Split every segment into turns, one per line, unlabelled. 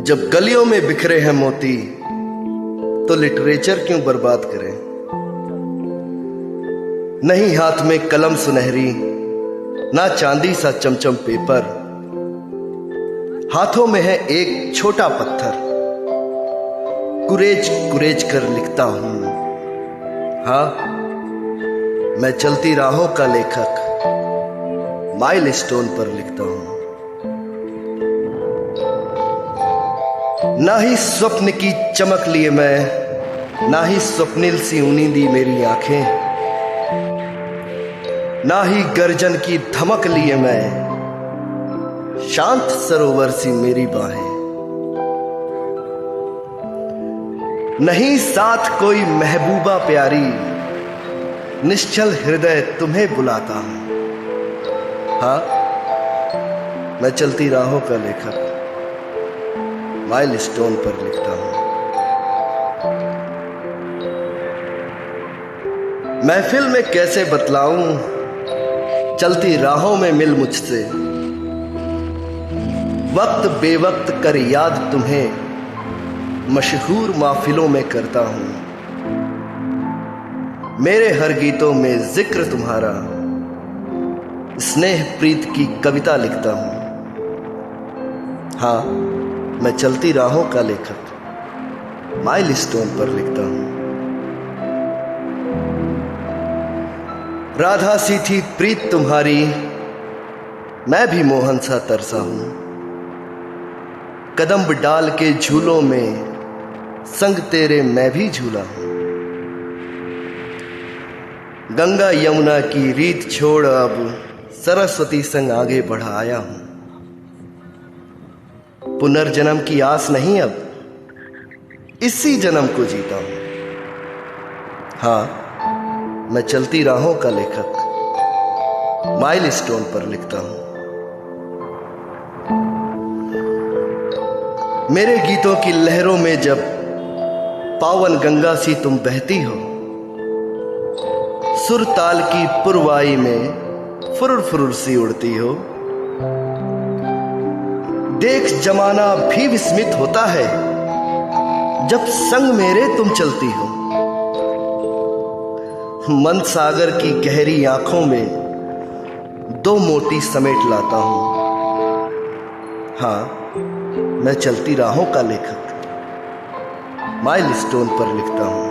जब गलियों में बिखरे हैं मोती तो लिटरेचर क्यों बर्बाद करें। नहीं हाथ में कलम सुनहरी, ना चांदी सा चमचम पेपर, हाथों में है एक छोटा पत्थर, कुरेज कुरेज कर लिखता हूं। हाँ, मैं चलती राहों का लेखक, माइलस्टोन पर लिखता हूं। ना ही स्वप्न की चमक लिए मैं, ना ही स्वप्निल सी उनींदी मेरी आंखें, ना ही गर्जन की धमक लिए मैं, शांत सरोवर सी मेरी बाहें। नहीं साथ कोई महबूबा प्यारी, निश्चल हृदय तुम्हें बुलाता हूं। हाँ, मैं चलती राहों का लेखक, माइलस्टोन पर लिखता हूं। महफिल में कैसे बतलाऊं, चलती राहों में मिल मुझसे, वक्त बेवक्त कर याद तुम्हें मशहूर महफिलों में करता हूं। मेरे हर गीतों में जिक्र तुम्हारा, स्नेह प्रीत की कविता लिखता हूं। हाँ, मैं चलती राहों का लेखक, माइलस्टोन पर लिखता हूं। राधा सी थी प्रीत तुम्हारी, मैं भी मोहन सा तरसा हूं। कदम डाल के झूलों में संग तेरे मैं भी झूला हूं। गंगा यमुना की रीत छोड़ अब सरस्वती संग आगे बढ़ा आया हूं। पुनर्जन्म की आस नहीं, अब इसी जन्म को जीता हूं। हाँ, मैं चलती राहों का लेखक, माइलस्टोन पर लिखता हूं। मेरे गीतों की लहरों में जब पावन गंगा सी तुम बहती हो, सुर ताल की पुरवाई में फुरुर फुरुर सी उड़ती हो, देख जमाना भी विस्मित होता है जब संग मेरे तुम चलती हो। मन सागर की गहरी आंखों में दो मोती समेट लाता हूं। हाँ, मैं चलती राहों का लेखक, माइलस्टोन पर लिखता हूं।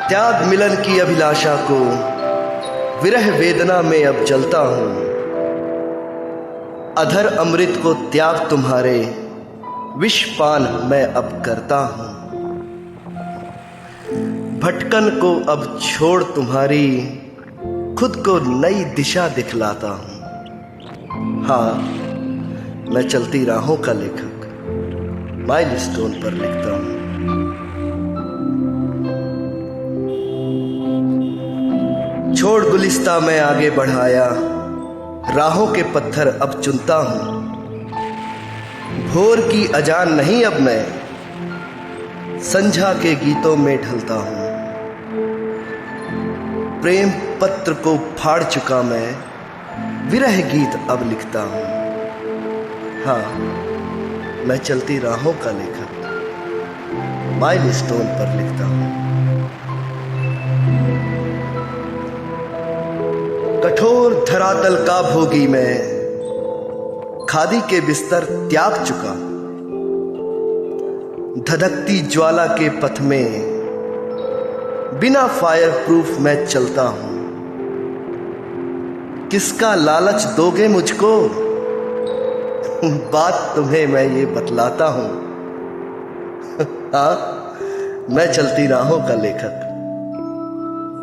त्याग मिलन की अभिलाषा को विरह वेदना में अब जलता हूं। अधर अमृत को त्याग तुम्हारे विषपान मैं अब करता हूं। भटकन को अब छोड़ तुम्हारी खुद को नई दिशा दिखलाता हूं। हाँ, मैं चलती राहों का लेखक, माइलस्टोन पर लिखता हूं। छोड़ गुलिस्ता मैं आगे बढ़ाया, राहों के पत्थर अब चुनता हूं। भोर की अजान नहीं अब मैं, संझा के गीतों में ढलता हूं। प्रेम पत्र को फाड़ चुका मैं, विरह गीत अब लिखता हूं। हाँ, मैं चलती राहों का लेखक, माइलस्टोन पर लिखता हूं। कठोर धरातल का भोगी मैं, खादी के बिस्तर त्याग चुका। धधकती ज्वाला के पथ में बिना फायर प्रूफ मैं चलता हूं। किसका लालच दोगे मुझको, बात तुम्हें मैं ये बतलाता हूं। हाँ, मैं चलती राहों का लेखक,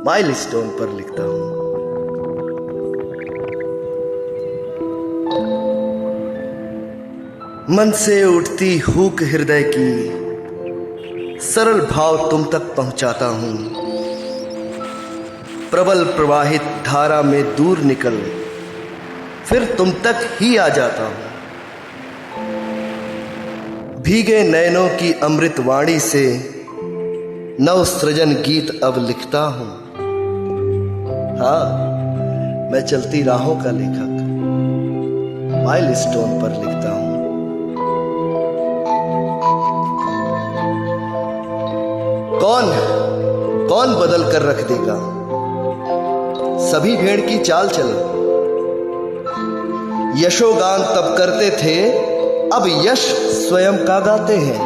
माइलस्टोन पर लिखता हूं। मन से उठती हूक हृदय की, सरल भाव तुम तक पहुंचाता हूं। प्रबल प्रवाहित धारा में दूर निकल फिर तुम तक ही आ जाता हूं। भीगे नयनों की अमृत वाणी से नव सृजन गीत अब लिखता हूं। हाँ, मैं चलती राहों का लेखक माइलस्टोन पर लिखता हूं। कौन कौन बदल कर रख देगा सभी भेड़ की चाल चलो। यशोगान तब करते थे, अब यश स्वयं का गाते हैं।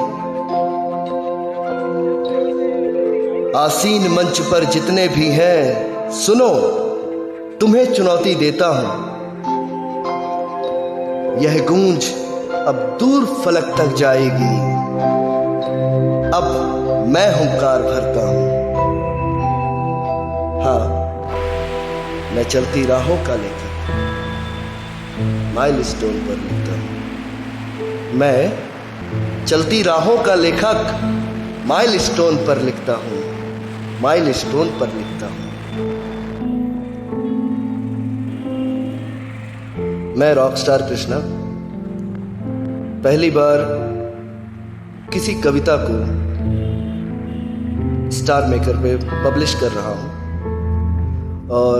आसीन मंच पर जितने भी हैं, सुनो तुम्हें चुनौती देता हूं। यह गूंज अब दूर फलक तक जाएगी, अब मैं हुंकार भरता हूं। हाँ, मैं चलती राहों का लेखक माइलस्टोन पर लिखता हूं। मैं चलती राहों का लेखक माइलस्टोन पर लिखता हूं, माइलस्टोन पर लिखता हूं। मैं रॉकस्टार कृष्णा पहली बार किसी कविता को स्टार मेकर पे पब्लिश कर रहा हूं और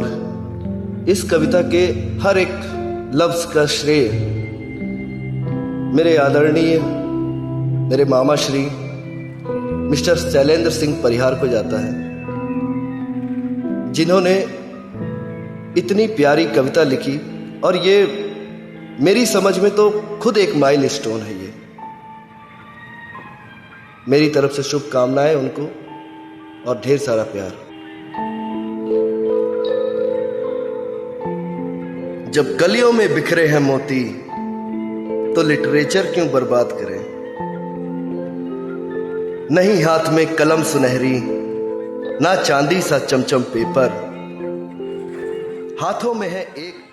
इस कविता के हर एक लफ्ज का श्रेय मेरे आदरणीय मेरे मामा श्री मिस्टर शैलेंद्र सिंह परिहार को जाता है, जिन्होंने इतनी प्यारी कविता लिखी और ये मेरी समझ में तो खुद एक माइलस्टोन है। ये मेरी तरफ से शुभकामनाएं उनको और ढेर सारा प्यार। जब गलियों में बिखरे हैं मोती तो लिटरेचर क्यों बर्बाद करें। नहीं हाथ में कलम सुनहरी, ना चांदी सा चमचम पेपर, हाथों में है एक